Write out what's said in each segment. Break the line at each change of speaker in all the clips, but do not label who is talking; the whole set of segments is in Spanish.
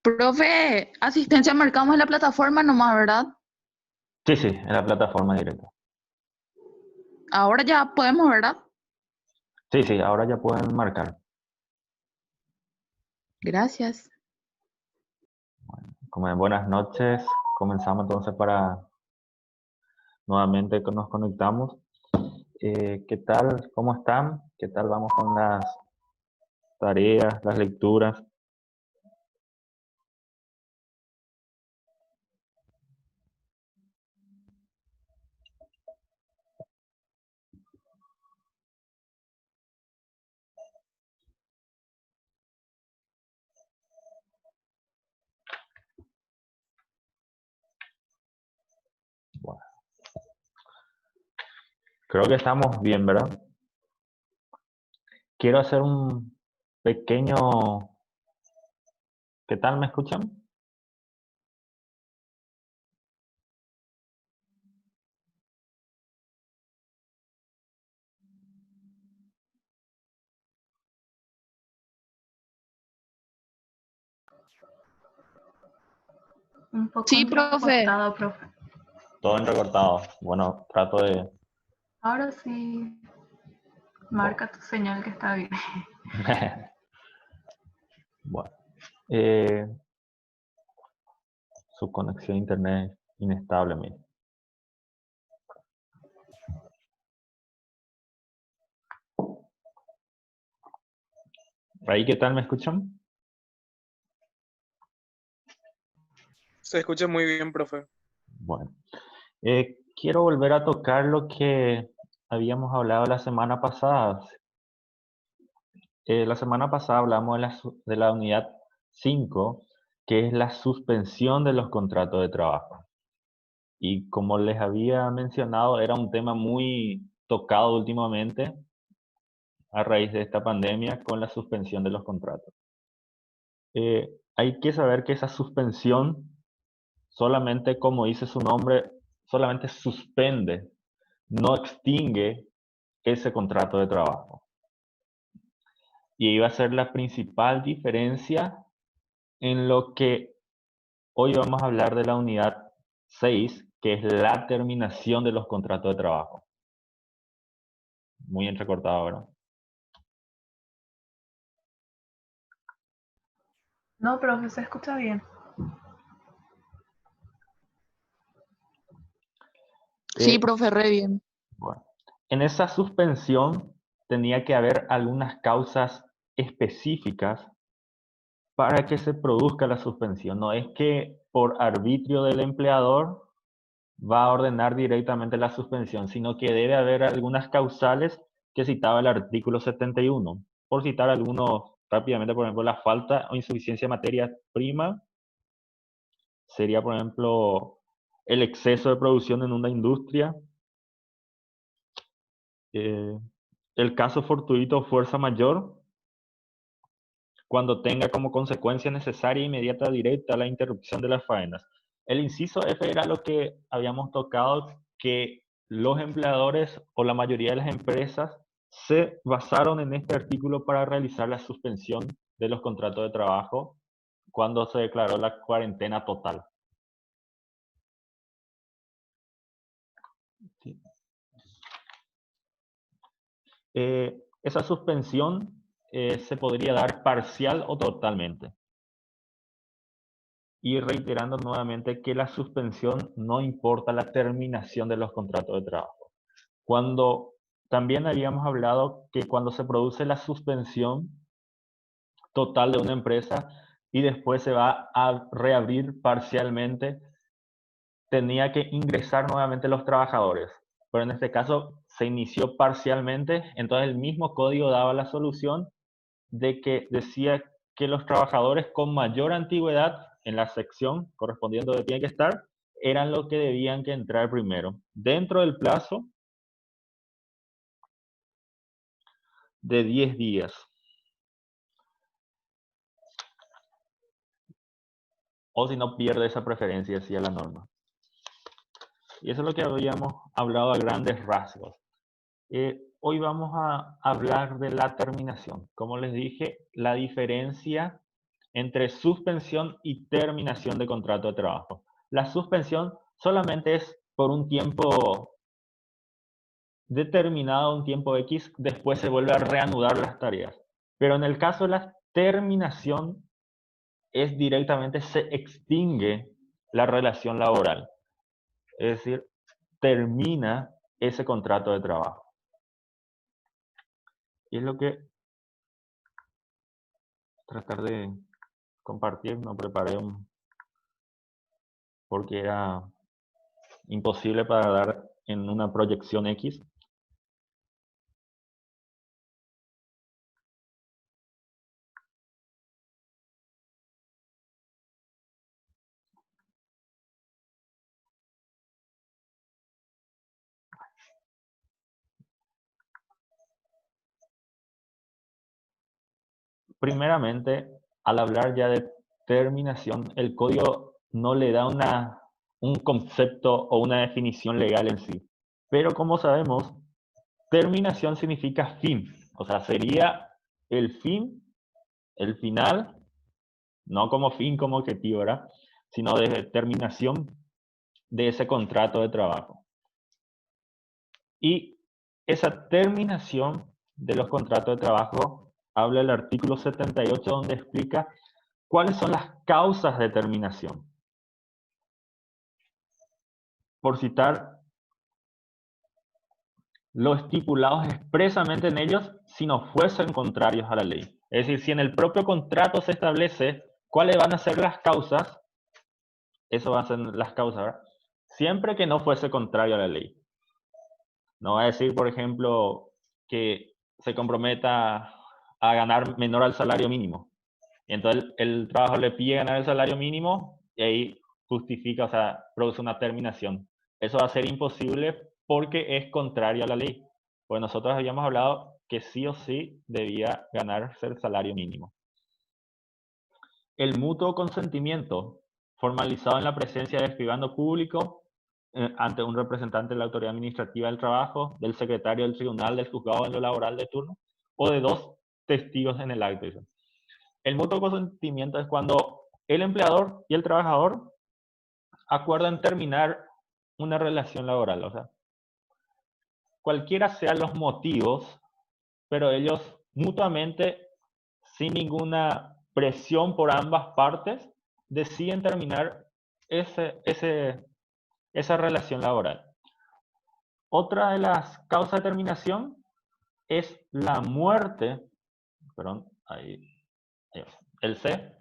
Profe, asistencia marcamos en la plataforma nomás, ¿verdad?
Sí, sí, en la plataforma directa.
Ahora ya podemos, ¿verdad?
Sí, sí, ahora ya pueden marcar.
Gracias.
Como en buenas noches, comenzamos entonces para nuevamente que nos conectamos. ¿Qué tal? ¿Cómo están? ¿Qué tal vamos con las tareas, las lecturas? Bueno, creo que estamos bien, ¿verdad? Quiero hacer un pequeño... ¿Qué tal? ¿Me escuchan?
Un poco
Sí, profe.
entrecortado, profe.
Todo entrecortado. Bueno, trato de...
Ahora sí, marca tu señal que está bien.
Bueno, eh, su conexión a internet es inestable, mire. ¿Ahí qué tal? ¿Me escuchan?
Se escucha muy bien, profe.
Bueno, quiero volver a tocar lo que habíamos hablado la semana pasada. La semana pasada hablamos de la unidad 5, que es la suspensión de los contratos de trabajo. Y como les había mencionado, era un tema muy tocado últimamente a raíz de esta pandemia con la suspensión de los contratos. Hay que saber que esa suspensión solamente, como dice su nombre, solamente suspende, no extingue ese contrato de trabajo. Y iba a ser la principal diferencia en lo que hoy vamos a hablar de la unidad 6, que es la terminación de los contratos de trabajo. Muy entrecortado, ¿verdad?
No, profe, se escucha bien.
Sí, profe, re bien.
Bueno, en esa suspensión tenía que haber algunas causas específicas para que se produzca la suspensión. No es que por arbitrio del empleador va a ordenar directamente la suspensión, sino que debe haber algunas causales que citaba el artículo 71. Por citar algunos rápidamente, por ejemplo, la falta o insuficiencia de materia prima sería, por ejemplo, el exceso de producción en una industria, eh, el caso fortuito o fuerza mayor, cuando tenga como consecuencia necesaria, inmediata, directa la interrupción de las faenas. El inciso F era lo que habíamos tocado, que los empleadores o la mayoría de las empresas se basaron en este artículo para realizar la suspensión de los contratos de trabajo cuando se declaró la cuarentena total. Sí. Esa suspensión se podría dar parcial o totalmente. Y reiterando nuevamente que la suspensión no importa la terminación de los contratos de trabajo. Cuando también habíamos hablado que cuando se produce la suspensión total de una empresa y después se va a reabrir parcialmente, tenía que ingresar nuevamente los trabajadores. Pero en este caso se inició parcialmente, entonces el mismo código daba la solución de que decía que los trabajadores con mayor antigüedad en la sección correspondiente donde tiene que estar eran los que debían que entrar primero, dentro del plazo de 10 días. O si no, pierde esa preferencia, decía la norma. Y eso es lo que habíamos hablado a grandes rasgos. Hoy vamos a hablar de la terminación. Como les dije, la diferencia entre suspensión y terminación de contrato de trabajo. La suspensión solamente es por un tiempo determinado, un tiempo X, después se vuelve a reanudar las tareas. Pero en el caso de la terminación, es directamente se extingue la relación laboral. Es decir, termina ese contrato de trabajo. Y es lo que tratar de compartir, no preparé porque era imposible para dar en una proyección X. Primeramente, al hablar ya de terminación, el código no le da un concepto o una definición legal en sí. Pero como sabemos, terminación significa fin. O sea, sería el fin, el final, no como fin, como objetivo, ¿verdad? Sino de terminación de ese contrato de trabajo. Y esa terminación de los contratos de trabajo habla el artículo 78 donde explica cuáles son las causas de terminación. Por citar, lo estipulados expresamente en ellos si no fuesen contrarios a la ley. Es decir, si en el propio contrato se establece cuáles van a ser las causas, eso van a ser las causas, ¿verdad? Siempre que no fuese contrario a la ley. No va a decir, por ejemplo, que se comprometa a ganar menor al salario mínimo. Y entonces el trabajador le pide ganar el salario mínimo y ahí justifica, o sea, produce una terminación. Eso va a ser imposible porque es contrario a la ley. Pues nosotros habíamos hablado que sí o sí debía ganarse el salario mínimo. El mutuo consentimiento formalizado en la presencia del escribano público ante un representante de la autoridad administrativa del trabajo, del secretario del tribunal, del juzgado en lo laboral de turno, o de dos testigos en el acto. El mutuo consentimiento es cuando el empleador y el trabajador acuerdan terminar una relación laboral. O sea, cualquiera sean los motivos, pero ellos mutuamente, sin ninguna presión por ambas partes, deciden terminar esa relación laboral. Otra de las causas de terminación es la muerte, perdón, el C,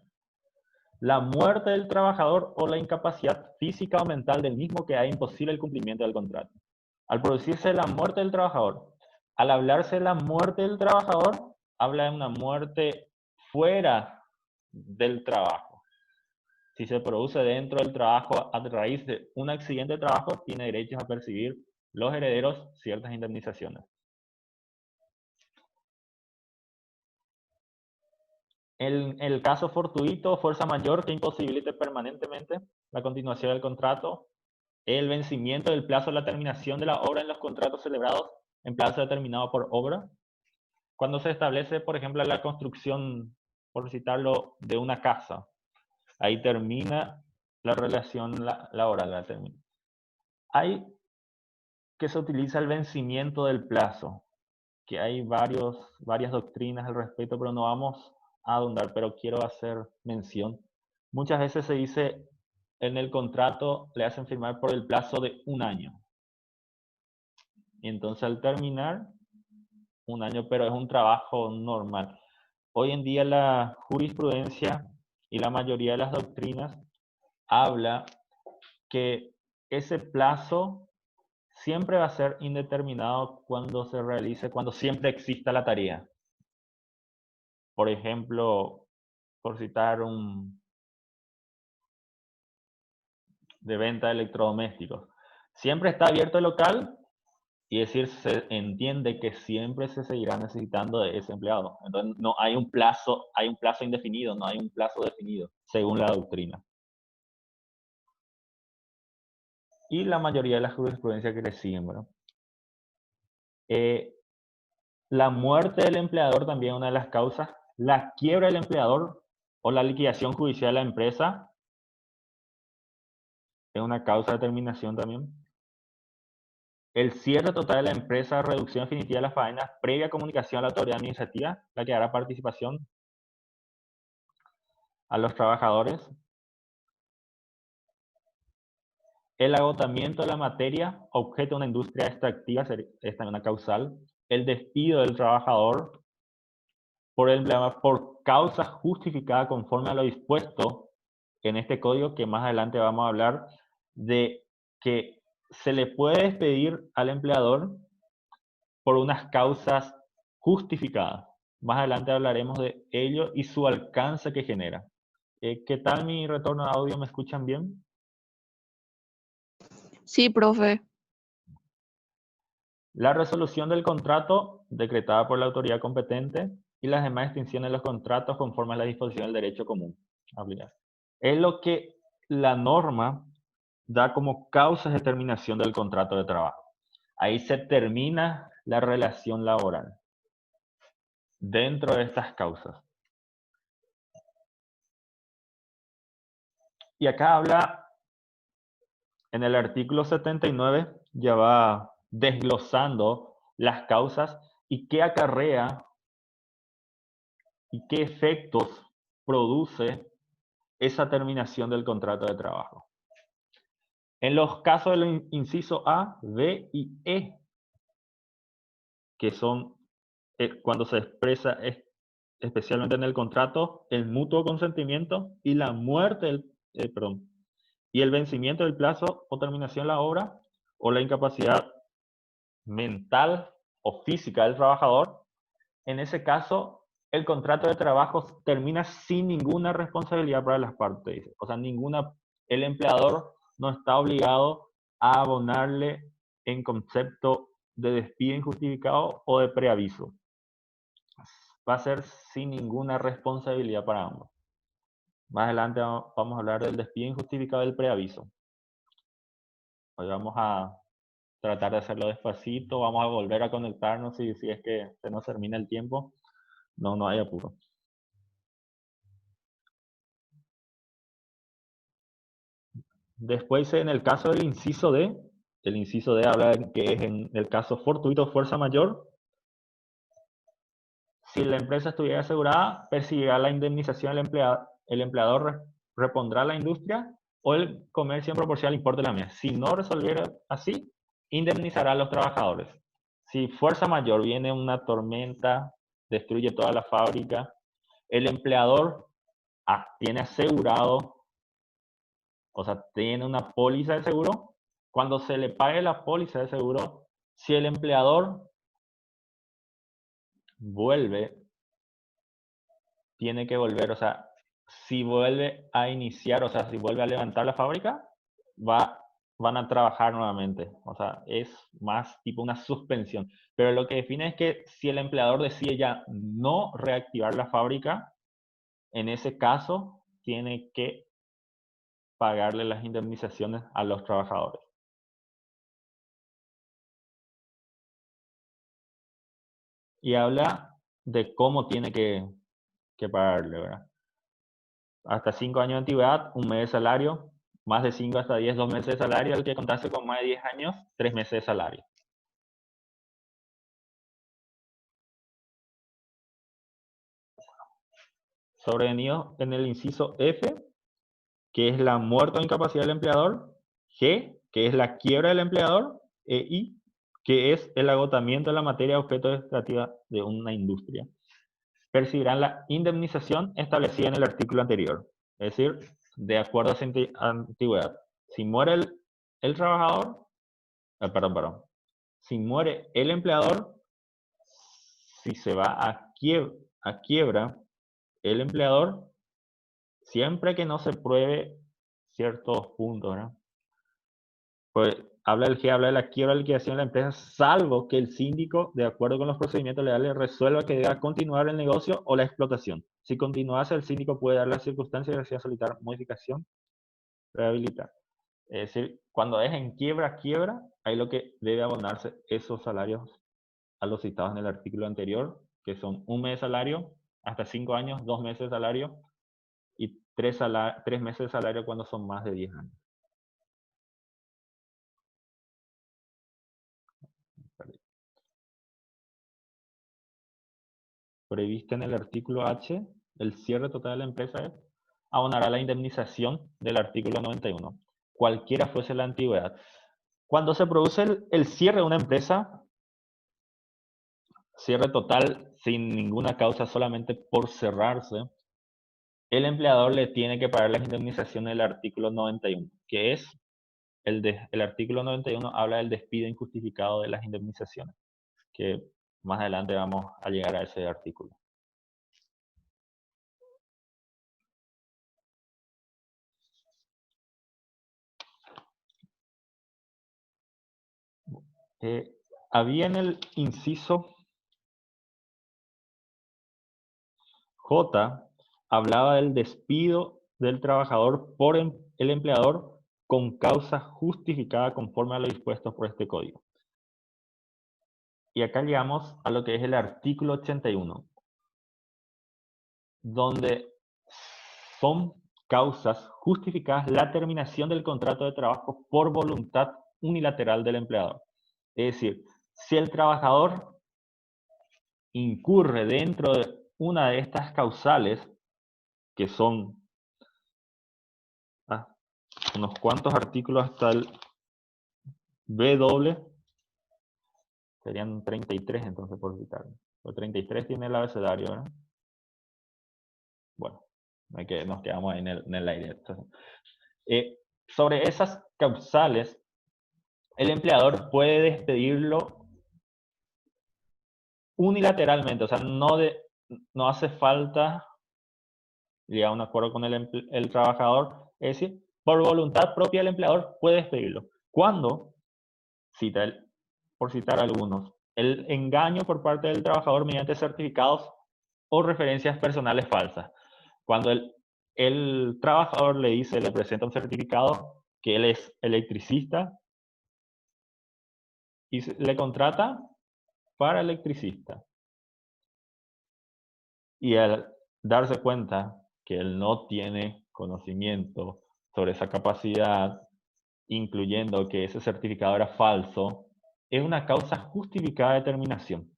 la muerte del trabajador o la incapacidad física o mental del mismo que haga imposible el cumplimiento del contrato. Al producirse la muerte del trabajador, al hablarse de la muerte del trabajador, habla de una muerte fuera del trabajo. Si se produce dentro del trabajo a raíz de un accidente de trabajo, tiene derechos a percibir los herederos ciertas indemnizaciones. El caso fortuito o fuerza mayor que imposibilite permanentemente la continuación del contrato, el vencimiento del plazo de la terminación de la obra en los contratos celebrados en plazo determinado por obra. Cuando se establece, por ejemplo, la construcción, por citarlo, de una casa, ahí termina la relación laboral. Hay que se utiliza el vencimiento del plazo, que hay varias doctrinas al respecto, pero no vamos a ahondar, pero quiero hacer mención. Muchas veces se dice en el contrato le hacen firmar por el plazo de un año. Y entonces al terminar, un año, pero es un trabajo normal. Hoy en día la jurisprudencia y la mayoría de las doctrinas habla que ese plazo siempre va a ser indeterminado cuando se realice, cuando siempre exista la tarea. Por ejemplo, por citar de venta de electrodomésticos. Siempre está abierto el local y es decir, se entiende que siempre se seguirá necesitando de ese empleado. Entonces no hay un plazo indefinido, no hay un plazo definido, según la doctrina. Y la mayoría de las jurisprudencias que le siguen, ¿verdad? La muerte del empleador también es una de las causas. La quiebra del empleador o la liquidación judicial de la empresa es una causa de terminación también. El cierre total de la empresa, reducción definitiva de las faenas, previa comunicación a la autoridad administrativa, la que dará participación a los trabajadores. El agotamiento de la materia, objeto de una industria extractiva, es también una causal. El despido del trabajador por el empleador por causa justificada conforme a lo dispuesto en este código, que más adelante vamos a hablar de que se le puede despedir al empleador por unas causas justificadas. Más adelante hablaremos de ello y su alcance que genera. ¿Qué tal mi retorno de audio? ¿Me escuchan bien?
Sí, profe.
La resolución del contrato decretada por la autoridad competente y las demás extinciones de los contratos conforme a la disposición del derecho común. Es lo que la norma da como causas de terminación del contrato de trabajo. Ahí se termina la relación laboral dentro de estas causas. Y acá habla, en el artículo 79, ya va desglosando las causas y qué acarrea y qué efectos produce esa terminación del contrato de trabajo. En los casos del inciso A, B y E, que son cuando se expresa especialmente en el contrato el mutuo consentimiento y la muerte y el vencimiento del plazo o terminación de la obra o la incapacidad mental o física del trabajador. En ese caso, el contrato de trabajo termina sin ninguna responsabilidad para las partes. O sea, el empleador no está obligado a abonarle en concepto de despido injustificado o de preaviso. Va a ser sin ninguna responsabilidad para ambos. Más adelante vamos a hablar del despido injustificado y del preaviso. Hoy vamos a tratar de hacerlo despacito, vamos a volver a conectarnos si es que se nos termina el tiempo. No hay apuro. Después, en el caso del inciso D, el inciso D habla de que es en el caso fortuito fuerza mayor. Si la empresa estuviera asegurada, percibirá la indemnización el empleador repondrá a la industria o el comercio en proporción al importe de la misma. Si no resolviera así, indemnizará a los trabajadores. Si fuerza mayor viene una tormenta, destruye toda la fábrica, el empleador tiene asegurado, o sea, tiene una póliza de seguro. Cuando se le pague la póliza de seguro, si el empleador vuelve, tiene que volver, o sea, si vuelve a iniciar, o sea, si vuelve a levantar la fábrica, van a trabajar nuevamente. O sea, es más tipo una suspensión. Pero lo que define es que si el empleador decide ya no reactivar la fábrica, en ese caso tiene que pagarle las indemnizaciones a los trabajadores. Y habla de cómo tiene que pagarle, ¿verdad? Hasta 5 años de antigüedad, 1 mes de salario. Más de 5 hasta 10, 2 meses de salario. El que contase con más de 10 años, 3 meses de salario. Sobrevenido en el inciso F, que es la muerte o incapacidad del empleador. G, que es la quiebra del empleador. E I, que es el agotamiento de la materia objeto extractiva de una industria. Percibirán la indemnización establecida en el artículo anterior. Es decir, de acuerdo a su antigüedad. Si muere el trabajador, perdón. Si muere el empleador, si se va a quiebra el empleador, siempre que no se pruebe ciertos puntos, ¿no? Pues habla de la quiebra o liquidación de la empresa, salvo que el síndico, de acuerdo con los procedimientos legales, resuelva que deba continuar el negocio o la explotación. Si continuase, el síndico puede dar las circunstancias y decir solicitar modificación, rehabilitar. Es decir, cuando es en quiebra, ahí lo que debe abonarse esos salarios a los citados en el artículo anterior, que son 1 mes de salario, hasta 5 años, 2 meses de salario, 3 meses de salario cuando son más de 10 años. Prevista en el artículo H, el cierre total de la empresa abonará la indemnización del artículo 91, cualquiera fuese la antigüedad. Cuando se produce el cierre de una empresa, cierre total sin ninguna causa, solamente por cerrarse, el empleador le tiene que pagar las indemnizaciones del artículo 91, que es el artículo 91 habla del despido injustificado de las indemnizaciones, que más adelante vamos a llegar a ese artículo. Había en el inciso J, hablaba del despido del trabajador por el empleador con causa justificada conforme a lo dispuesto por este código. Y acá llegamos a lo que es el artículo 81, donde son causas justificadas la terminación del contrato de trabajo por voluntad unilateral del empleador. Es decir, si el trabajador incurre dentro de una de estas causales, que son unos cuantos artículos hasta el B, serían 33 entonces por citar. El 33 tiene el abecedario, ¿verdad? Bueno, nos quedamos ahí en el aire. Entonces, sobre esas causales, el empleador puede despedirlo unilateralmente, o sea, no hace falta llegar a un acuerdo con el trabajador, es decir, por voluntad propia el empleador puede despedirlo. Cuando, por citar algunos, el engaño por parte del trabajador mediante certificados o referencias personales falsas. Cuando el trabajador le presenta un certificado que él es electricista y le contrata para electricista. Y al darse cuenta que él no tiene conocimiento sobre esa capacidad, incluyendo que ese certificado era falso, es una causa justificada de terminación.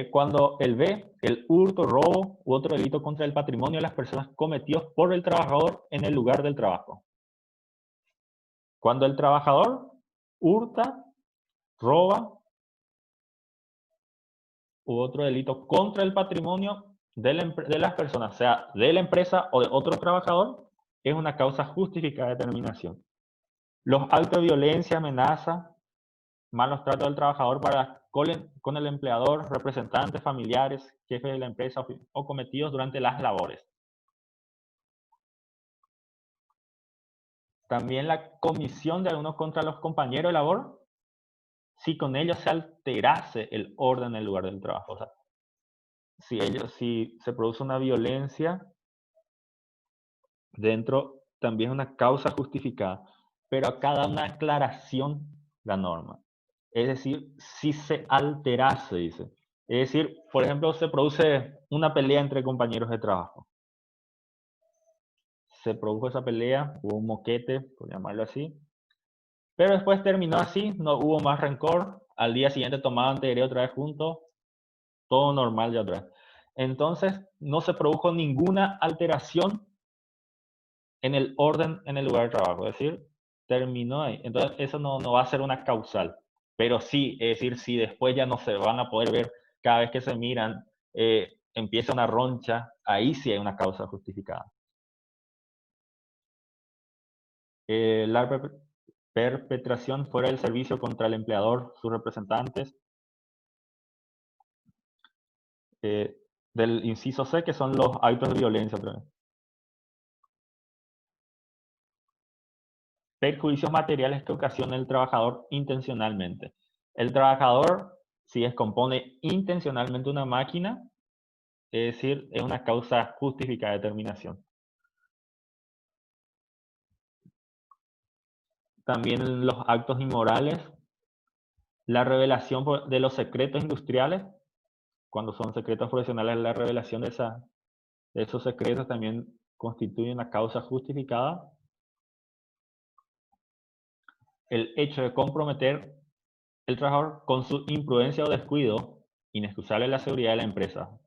Cuando el B, el hurto, robo u otro delito contra el patrimonio de las personas cometidos por el trabajador en el lugar del trabajo. Cuando el trabajador hurta, roba u otro delito contra el patrimonio de las personas, sea de la empresa o de otro trabajador, es una causa justificada de terminación. Los actos de violencia, amenaza, malos tratos del trabajador con el empleador, representantes, familiares, jefes de la empresa o cometidos durante las labores. También la comisión de algunos contra los compañeros de labor, si con ellos se alterase el orden en el lugar del trabajo. O sea, si se produce una violencia dentro, también es una causa justificada. Pero acá da una aclaración la norma. Es decir, si se alterase, dice. Es decir, por ejemplo, se produce una pelea entre compañeros de trabajo. Se produjo esa pelea, hubo un moquete, por llamarlo así. Pero después terminó así, no hubo más rencor. Al día siguiente tomaban té otra vez juntos. Todo normal ya otra vez. Entonces, no se produjo ninguna alteración en el orden en el lugar de trabajo. Es decir, terminó ahí. Entonces, eso no va a ser una causal. Pero sí, es decir, si después ya no se van a poder ver cada vez que se miran, empieza una roncha, ahí sí hay una causa justificada. La perpetración fuera del servicio contra el empleador, sus representantes, del inciso C, que son los actos de violencia. Perjuicios materiales que ocasiona el trabajador intencionalmente. El trabajador, si descompone intencionalmente una máquina, es decir, es una causa justificada de terminación. También los actos inmorales, la revelación de los secretos industriales, cuando son secretos profesionales, la revelación de esos secretos también constituyen una causa justificada. El hecho de comprometer el trabajador con su imprudencia o descuido inexcusable la seguridad de la empresa.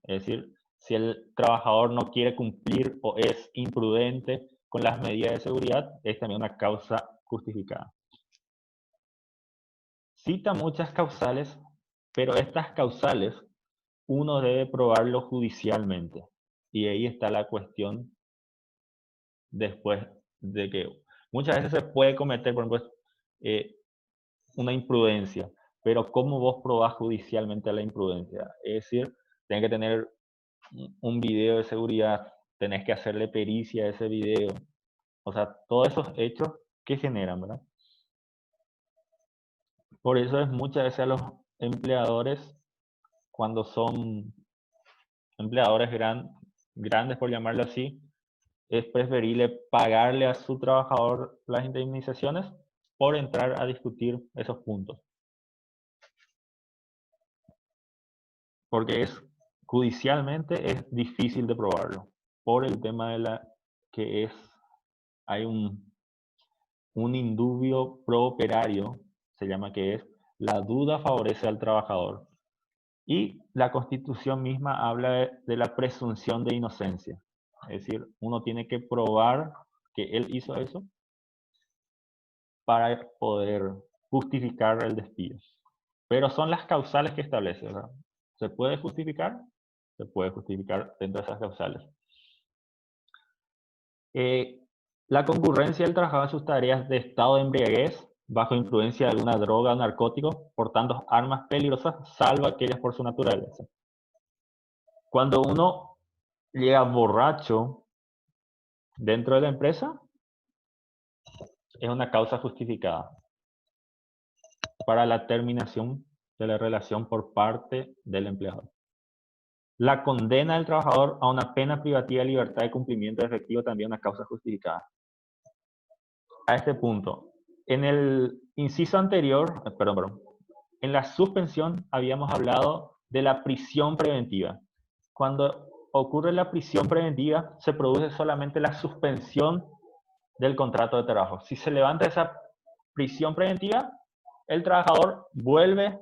Es decir, si el trabajador no quiere cumplir o es imprudente con las medidas de seguridad, es también una causa justificada. Cita muchas causales, pero estas causales uno debe probarlo judicialmente. Y ahí está la cuestión después de que muchas veces se puede cometer, por ejemplo, una imprudencia, pero ¿cómo vos probás judicialmente la imprudencia? Es decir, tenés que tener un video de seguridad, tenés que hacerle pericia a ese video, o sea, todos esos hechos que generan, ¿verdad? Por eso es muchas veces a los empleadores, cuando son empleadores grandes, por llamarlo así, es preferible pagarle a su trabajador las indemnizaciones por entrar a discutir esos puntos. Porque judicialmente es difícil de probarlo, por el tema de hay un indubio pro operario, se llama, que es la duda favorece al trabajador. Y la Constitución misma habla de la presunción de inocencia. Es decir, uno tiene que probar que él hizo eso para poder justificar el despido. Pero son las causales que establece, ¿verdad? ¿Se puede justificar? Se puede justificar dentro de esas causales. La concurrencia del trabajador a sus tareas de estado de embriaguez, bajo influencia de alguna droga o narcótico, portando armas peligrosas, salvo aquellas por su naturaleza. Cuando uno llega borracho dentro de la empresa, es una causa justificada para la terminación de la relación por parte del empleador. La condena del trabajador a una pena privativa de libertad de cumplimiento efectivo también es una causa justificada. A este punto, en el inciso anterior, en la suspensión habíamos hablado de la prisión preventiva. Cuando ocurre la prisión preventiva, se produce solamente la suspensión del contrato de trabajo. Si se levanta esa prisión preventiva, el trabajador vuelve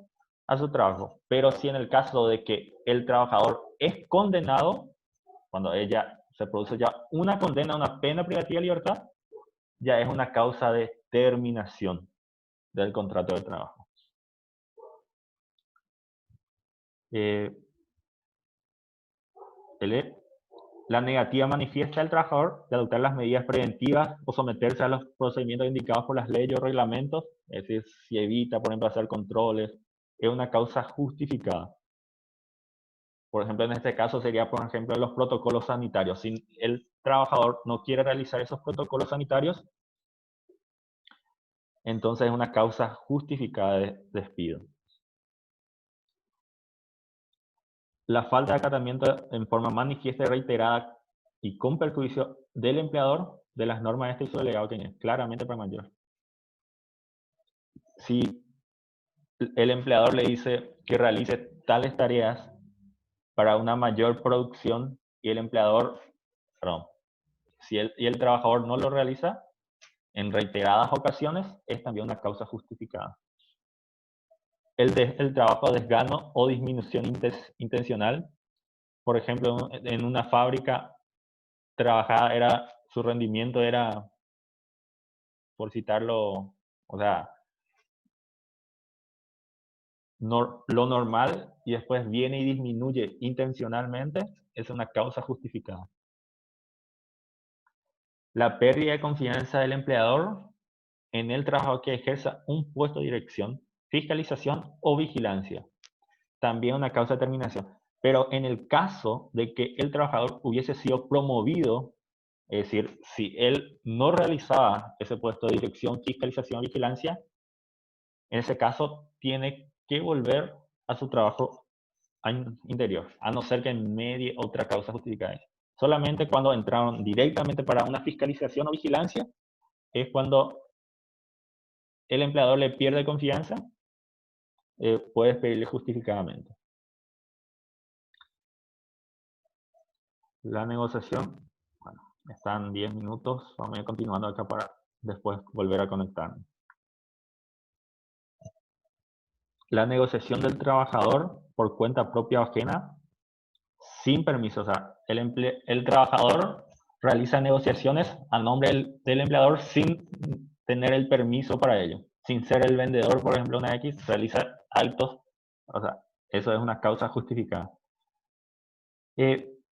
a su trabajo. Pero si en el caso de que el trabajador es condenado, cuando se produce ya una condena, una pena privativa de libertad, ya es una causa de terminación del contrato de trabajo. La negativa manifiesta del trabajador de adoptar las medidas preventivas o someterse a los procedimientos indicados por las leyes o reglamentos, es decir, si evita, por ejemplo, hacer controles, es una causa justificada. Por ejemplo, en este caso sería, por ejemplo, los protocolos sanitarios. Si el trabajador no quiere realizar esos protocolos sanitarios, entonces es una causa justificada de despido. La falta de acatamiento en forma manifiesta y reiterada y con perjuicio del empleador de las normas de este uso delegado tiene claramente para mayor. Si el empleador le dice que realice tales tareas para una mayor producción y el trabajador no lo realiza en reiteradas ocasiones, es también una causa justificada. El trabajo de desgano o disminución intencional, por ejemplo, en una fábrica trabajada, su rendimiento era, por citarlo, o sea, lo normal, y después viene y disminuye intencionalmente, es una causa justificada. La pérdida de confianza del empleador en el trabajador que ejerza un puesto de dirección, fiscalización o vigilancia, también una causa de terminación. Pero en el caso de que el trabajador hubiese sido promovido, es decir, si él no realizaba ese puesto de dirección, fiscalización o vigilancia, en ese caso tiene que volver a su trabajo interior, a no ser que en medio otra causa justificada. Solamente cuando entraron directamente para una fiscalización o vigilancia es cuando el empleador le pierde confianza, puede despedirle justificadamente. La negociación, bueno, están 10 minutos. Vamos a ir continuando acá para después volver a conectar. La negociación del trabajador por cuenta propia o ajena, sin permiso. O sea, el trabajador realiza negociaciones a nombre del empleador sin tener el permiso para ello. Sin ser el vendedor, por ejemplo, una X, realiza actos. O sea, eso es una causa justificada.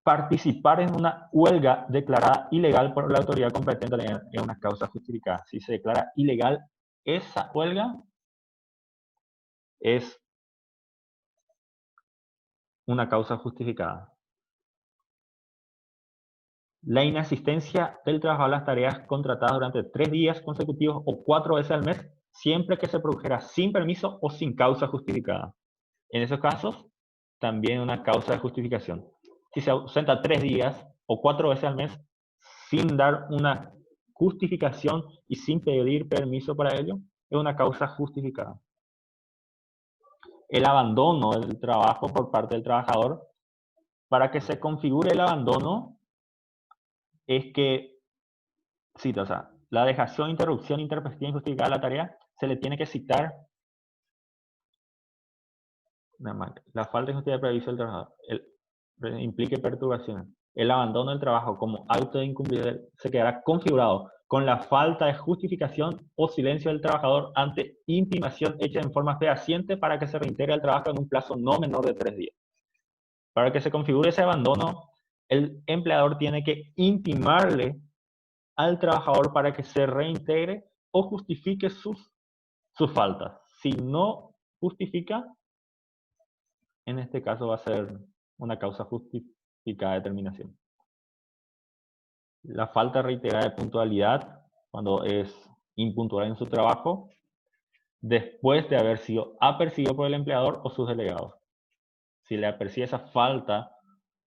Participar en una huelga declarada ilegal por la autoridad competente es una causa justificada. Si se declara ilegal esa huelga, es una causa justificada. La inasistencia del trabajador a las tareas contratadas durante 3 días consecutivos o 4 veces al mes, siempre que se produjera sin permiso o sin causa justificada. En esos casos, también una causa de justificación. Si se ausenta 3 días o 4 veces al mes sin dar una justificación y sin pedir permiso para ello, es una causa justificada. El abandono del trabajo por parte del trabajador, para que se configure el abandono, es que, cita, o sea, la dejación, interrupción, intempestiva injustificada de la tarea, se le tiene que citar la falta de justicia de preaviso del trabajador, implique perturbaciones. El abandono del trabajo como acto de incumplimiento se quedará configurado con la falta de justificación o silencio del trabajador ante intimación hecha en forma fehaciente para que se reintegre al trabajo en un plazo no menor de 3 días. Para que se configure ese abandono, el empleador tiene que intimarle al trabajador para que se reintegre o justifique sus faltas. Si no justifica, en este caso va a ser una causa justificada de terminación. La falta reiterada de puntualidad, cuando es impuntual en su trabajo, después de haber sido apercibido por el empleador o sus delegados. Si le apercibe esa falta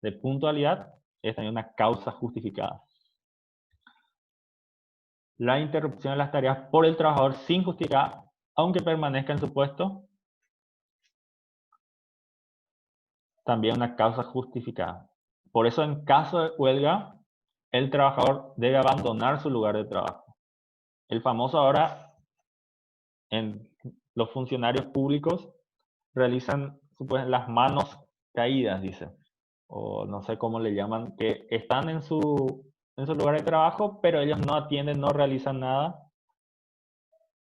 de puntualidad, es también una causa justificada. La interrupción de las tareas por el trabajador sin justificar, aunque permanezca en su puesto, también una causa justificada. Por eso, en caso de huelga, el trabajador debe abandonar su lugar de trabajo. El famoso ahora, en los funcionarios públicos, realizan las manos caídas, dice, o no sé cómo le llaman, que están en su lugar de trabajo, pero ellos no atienden, no realizan nada.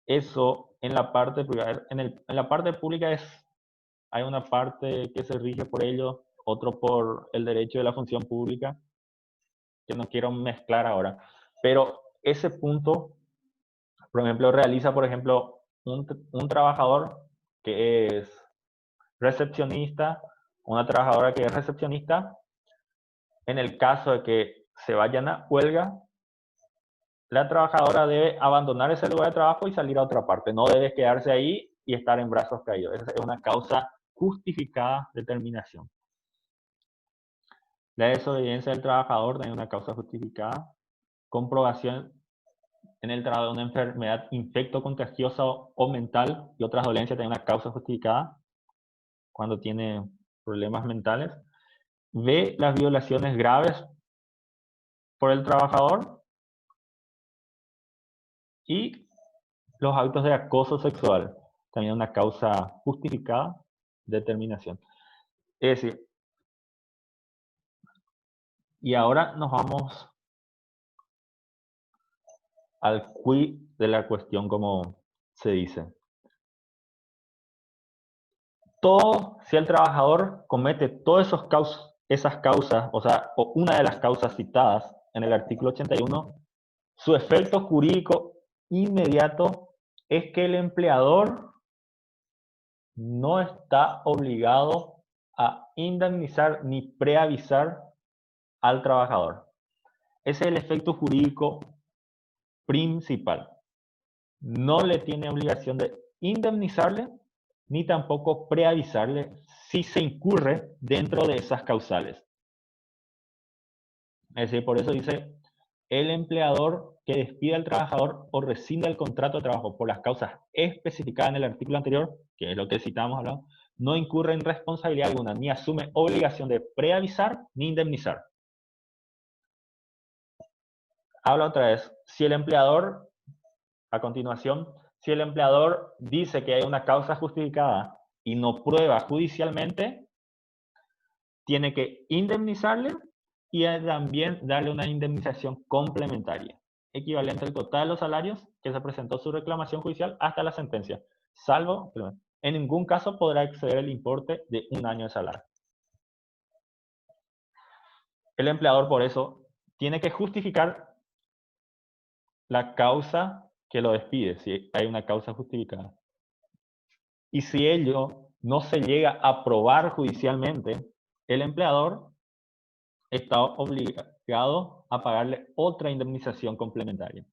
Eso en la parte privada, en la parte pública hay una parte que se rige por ello, otro por el derecho de la función pública, que no quiero mezclar ahora. Pero ese punto, por ejemplo, realiza, por ejemplo, un trabajador que es recepcionista, una trabajadora que es recepcionista. En el caso de que se vayan a huelga, la trabajadora debe abandonar ese lugar de trabajo y salir a otra parte. No debe quedarse ahí y estar en brazos caídos. Esa es una causa justificada de terminación. La desobediencia del trabajador también es una causa justificada. Comprobación en el trabajo de una enfermedad infecto-contagiosa o mental y otras dolencias también es una causa justificada cuando tiene problemas mentales. B, las violaciones graves por el trabajador y los actos de acoso sexual, también una causa justificada de terminación. Es decir, y ahora nos vamos al quid de la cuestión, como se dice. Si el trabajador comete todas esas causas, o sea, o una de las causas citadas en el artículo 81, su efecto jurídico inmediato es que el empleador no está obligado a indemnizar ni preavisar al trabajador. Ese es el efecto jurídico principal. No le tiene obligación de indemnizarle ni tampoco preavisarle si se incurre dentro de esas causales. Es decir, por eso dice, el empleador que despida al trabajador o rescinda el contrato de trabajo por las causas especificadas en el artículo anterior, que es lo que citamos hablando, no incurre en responsabilidad alguna, ni asume obligación de preavisar ni indemnizar. habla otra vez. Si el empleador, a continuación, si el empleador dice que hay una causa justificada y no prueba judicialmente, tiene que indemnizarle y también darle una indemnización complementaria, equivalente al total de los salarios que se presentó su reclamación judicial hasta la sentencia, salvo, en ningún caso podrá exceder el importe de un año de salario. El empleador, por eso, tiene que justificar la causa que lo despide, si hay una causa justificada. Y si ello no se llega a probar judicialmente, el empleador está obligado a pagarle otra indemnización complementaria.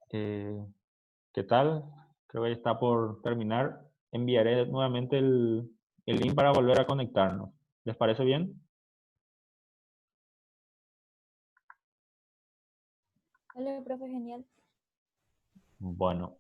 ¿Qué tal? Creo que ya está por terminar. Enviaré nuevamente el link para volver a conectarnos. ¿Les parece bien?
Vale, profe, genial.
Bueno,